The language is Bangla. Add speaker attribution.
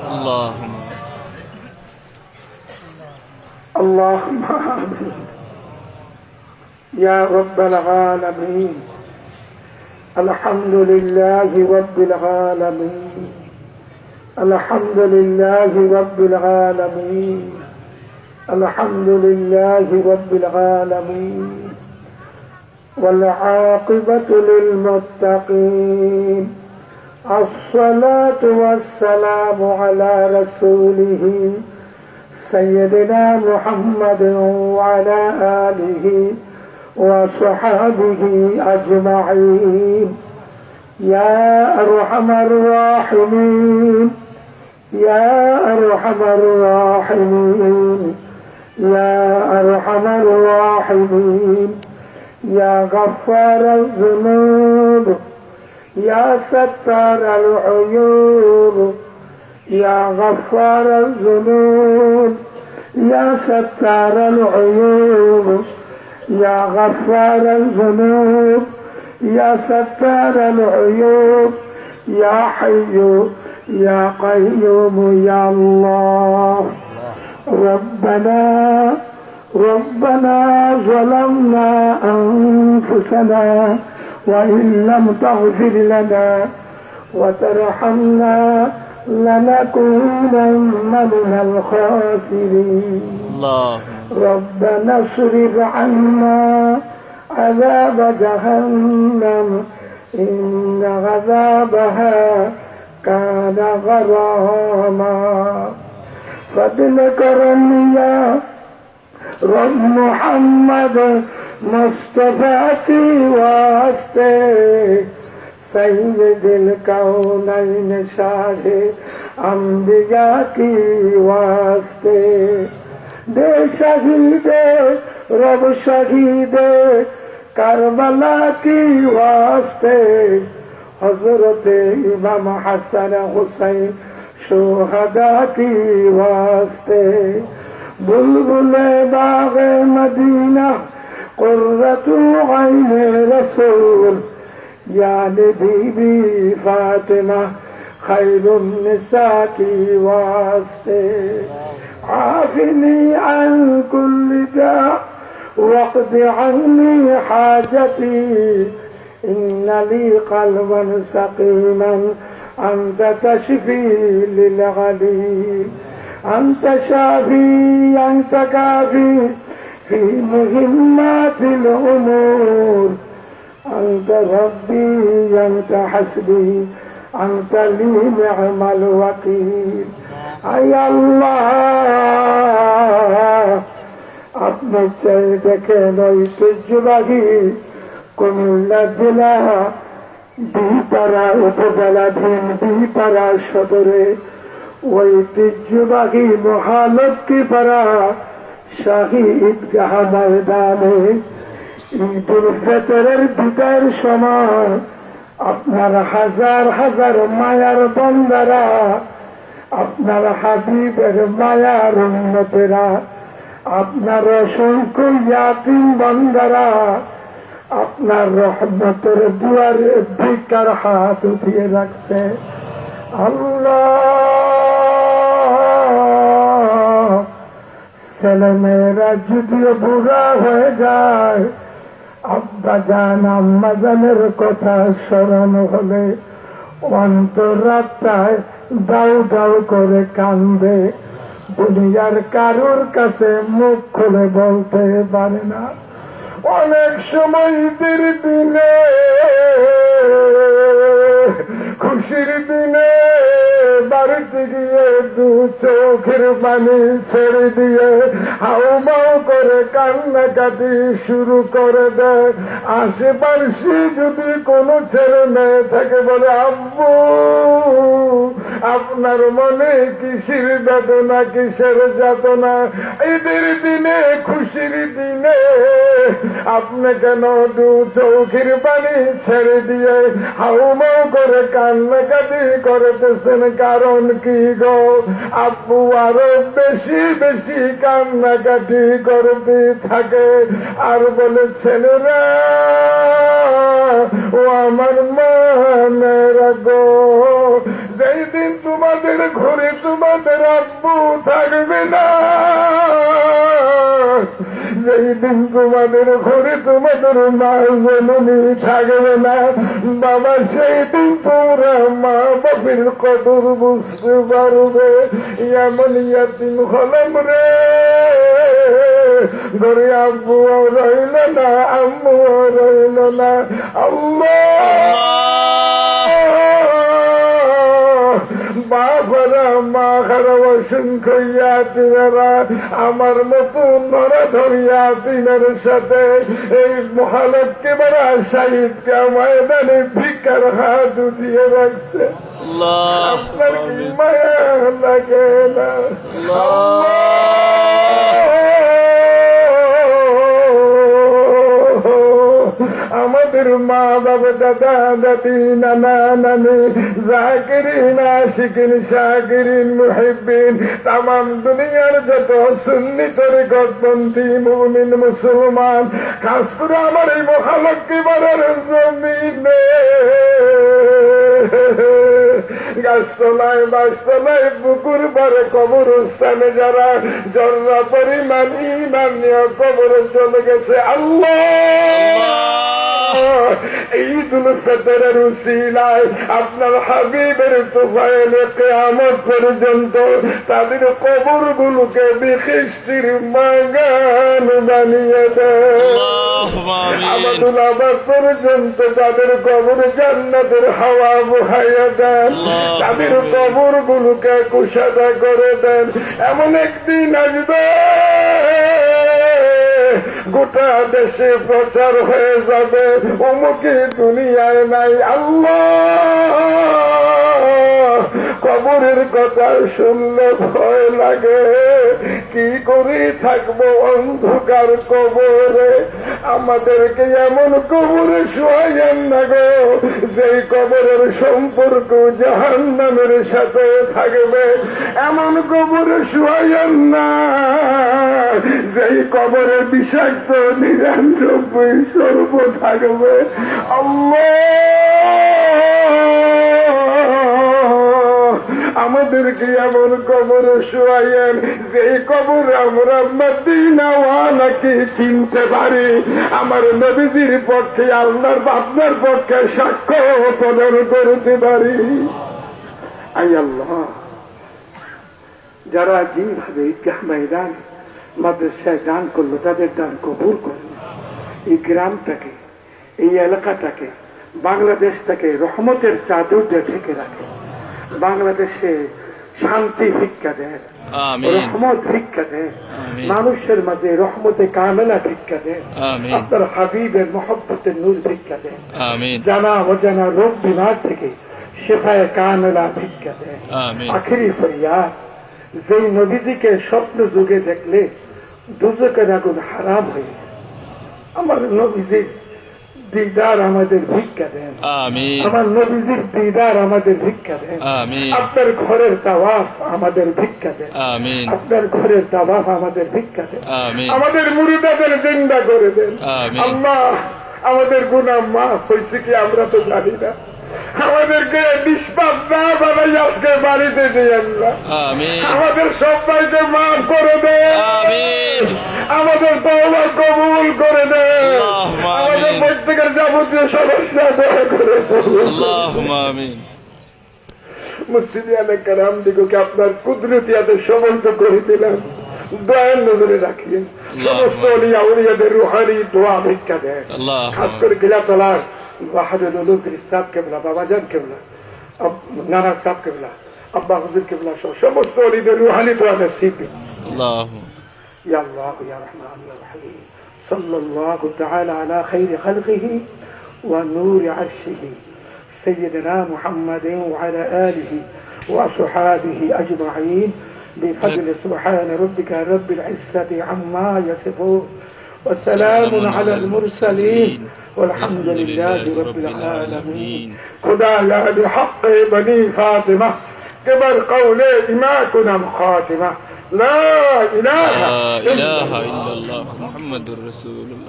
Speaker 1: اللهم
Speaker 2: اللهم آمين يا رب العالمين. الحمد لله رب العالمين. الحمد لله رب العالمين. الحمد لله رب العالمين. والعاقبة للمتقين. الصلاة والسلام على رسوله سيدنا محمد وعلى آله وصحبه أجمعين. يا أرحم الراحمين يا أرحم الراحمين يا أرحم الراحمين يا غفار الذنوب يا ستار العيوب يا غفار الذنوب يا ستار العيوب يا غفار الذنوب يا ستار العيوب يا حي يا قيوم يا الله. ربنا ظلمنا أنفسنا وإن لم تغفر لنا وترحمنا لنكونن من الخاسرين. ربنا اصرف عنا عذاب جهنم إن عذابها كان غراما. فضل کرم یا رب محمد مصطفیٰ کی واسطے سید الکونین شاہ انبیاء کی واسطے دے شہید رب شہید کربلا کی واسطے حضرت امام حسن حسین شہداء کی واسطے بلبل باغ مدینہ قرۃ عین رسول یعنی بی بی فاطمہ خیر النساء کی واسطے عافنی عن کل داء واقض عنی حاجتی ان لی قلبا سقیما انت تشفی للغلیل انت شافی انت کافی فی مهمات الامور انت ربی انت حسبی انت لی نعم الوکیل. ای اللہ اپنے چہرے دیکھیں ঐতিহ্যবাহী কুমিল্লা জেলা বিপাড়া উপজেলাধীন বিপাড়া সদরে ঐতিহ্যবাহী মহালক্ষ্মীপাড়া শাহী ঈদগাহ ময়দানে ঈদুল ফিতরের বিদায়ের সময় আপনার হাজার হাজার মায়ার বান্দারা আপনার হাবিবের মায়ার উম্মতেরা আপনার অসংখ্য ইয়াতীম বান্দারা আপনার রহমতের দুয়ারে ভিক্ষার হাত উঠিয়ে রাখছে। আল্লাহ ছেলেমেয়েরা যদিও বুড়া হয়ে যায় আব্বা জান আম্মা জানের কথা স্মরণ হলে অন্তরাত্মায় দাউ দাউ করে কান্দে। দুনিয়ার কারোর কাছে মুখ খুলে বলতে পারে না। অনেক সময় ঈদের দিনে খুশির দিনে বাড়িতে গিয়ে দু চোখের পানি ছেড়ে দিয়ে হাউমাউ করে কান্নাকাটি শুরু করে দেয়। আশেপাশে যদি কোনো ছেলে মেয়ে থাকে বলে আব্বু আপনার মনে কিসের বেদনা কিসের যাতনা, ঈদের দিনে খুশির দিনে আপনি কেন দু চোখের পানি ছেড়ে দিয়ে হাউমাউ করে কান্নাকাটি করতেছেন? কারণ কি গো? আব্বু আরো বেশি বেশি কান্নাকাটি করতে থাকে আর বলে ছেলেরা ও আমার মনে রাখো যেই দিন দিন তোমাদের ঘরে তোমাদের আব্বু থাকবে না, যেই দিন তোমাদের ঘরে তোমাদের মা জননী থাকবে না বাবা, সেই দিন তোমরা মা বাপের কদর বুঝতে পারবে। এমন ইয়াতিম হলাম রে, ঘরে আব্বু রইল না, আম্মু রইল না। বাবারা মা খারাপ অসংখ্য ইয়াতিমেরা আমার মতো নরাধর ইয়াতিমের সাথে এই মহালক্ষে বারা শাহিদকে ময়দানে ভিক্ষার হাত উঠিয়ে রাখছে। আপনার কি মায়া লাগে না? আমাদের মা বাবা দাদা দাদি নানা নানি জাকিরিন আশিকিন শাকিরিন মুহিব্বিন তামাম দুনিয়ার যত সুন্নি তরিকতপন্থী মুমিন মুসলমান, খাস করে আমার এই মহালক্ষী বাড়ার জমিনে গাছতলায় বাসতলায় পুকুর পারে কবরস্থানে যারা জর্রা পরিমাণ ঈমান নিয়ে কবরে চলে গেছে, আল্লাহ ঈদুল ফিতরের উসিলায় আপনার হাবিবের তোফায়েলে কিয়ামত পর্যন্ত তাদের কবরগুলোকে বিখিষ্টির বাগান বানিয়ে দেন। আমাদুল আবাদ পর্যন্ত তাদের কবর জান্নাতের হাওয়া বহাইয়া দেন, তাদের কবরগুলোকে কুশাদা করে দেন। এমন একদিন আসবে গোটা দেশে প্রচার হয়ে যাবে অমুকে দুনিয়ায় নাই। আল্লাহ কবরের কথা শুনলে ভয় লাগে, কি করে থাকবো অন্ধকার কবরে? আমাদেরকে এমন কবরে শোয়াইয়েন না গো যেই কবরের সম্পর্ক জাহান্নামের সাথে থাকবে, এমন কবরে শোয়াইয়েন না যেই কবরের বিষাক্ত 99 সর্ব থাকবে। আমাদেরকে এমন কবরে শোয়াইয়েন যেই কবর আমরা মদিনাওয়ালাকে চিনতে পারি, আমার নবীজির পক্ষে আল্লাহর আপনার পক্ষে সাক্ষ্য প্রদান করতে পারি। আই আল্লাহ, যারা যেভাবে ঈদগাহ ময়দান মাদ্রাসায় দান করলো তাদের দান কবুল করলো, এই গ্রামটাকে এই এলাকাটাকে বাংলাদেশটাকে রহমতের চাদর দিয়ে ঢেকে রাখে, বাংলাদেশে শান্তি ভিক্ষা দেয়, রহমত ভিক্ষা দেয়, মানুষের মাঝে রহমতে কামেলা ভিক্ষা দেয়, আপনার হাবিবের মহব্বতের নূর ভিক্ষা দেয়, জানা অজানা রোগ বিমার থেকে শেফায়ে কামেলা ভিক্ষা দেয়। আখিরি ফরিয়াদ, যেই নবীজিকে স্বপ্ন যুগে দেখলে দুজকের আগুন হারাম হয়ে, আমার নবীজির দিদার আমাদের ভিক্ষা দেন, আমার নবীজির দিদার আমাদের ভিক্ষা দেন, আপনার ঘরের তাওয়াফ আমাদের ভিক্ষা দেন, আপনার ঘরের তাওয়াফ আমাদের ভিক্ষা দেন, আমাদের মুরিদাদের জিন্দা করে দেন। আল্লাহ আমাদের গুনাহ মাফ হয়েছে কি আমরা তো জানি না, আমাদেরকে নিষ্পাপ না বানাই আজকে বাড়িতে দিয়ে আল্লাহ আমাদের সবাইকে মাফ করে দেন, আমাদের তওবা কবুল করে দেন, আমাদের প্রত্যেকের যাবতীয় সমস্যা দূর করে দেন। মুসলিয়ানে কারাম দিগকে আপনার কুদরতি হাতে সমন্ত করে দিলাম, দয়ার নজরে রাখিয়েন, সমস্ত ওলিয়া উলিয়াদের রুহানি দোয়া ভিক্ষা দেন, খাস করে গিলাতলার বাহাদুর সাহেব কেবলা, বাবাজান কেবলা, নানা সাহেব কেবলা, আব্বা হুজুর কেবলা সহ সমস্ত ওলিদের রুহানি দোয়া নসিব দিন। ইয়া আল্লাহ ইয়া রহমান ইয়া রহিম, সাল্লাল্লাহু তাআলা আলা খাইরি খালকিহি ওয়া নূরি আরশিহি سيدنا محمد وعلى آله وصحابه أجمعين بفضل سبحان ربك رب العزة عما يصفون والسلام على المرسلين والحمد لله رب العالمين. خدا يا بحق بني فاطمة كبر قولي إماكنا خاتمة لا إله إلا الله محمد رسول الله.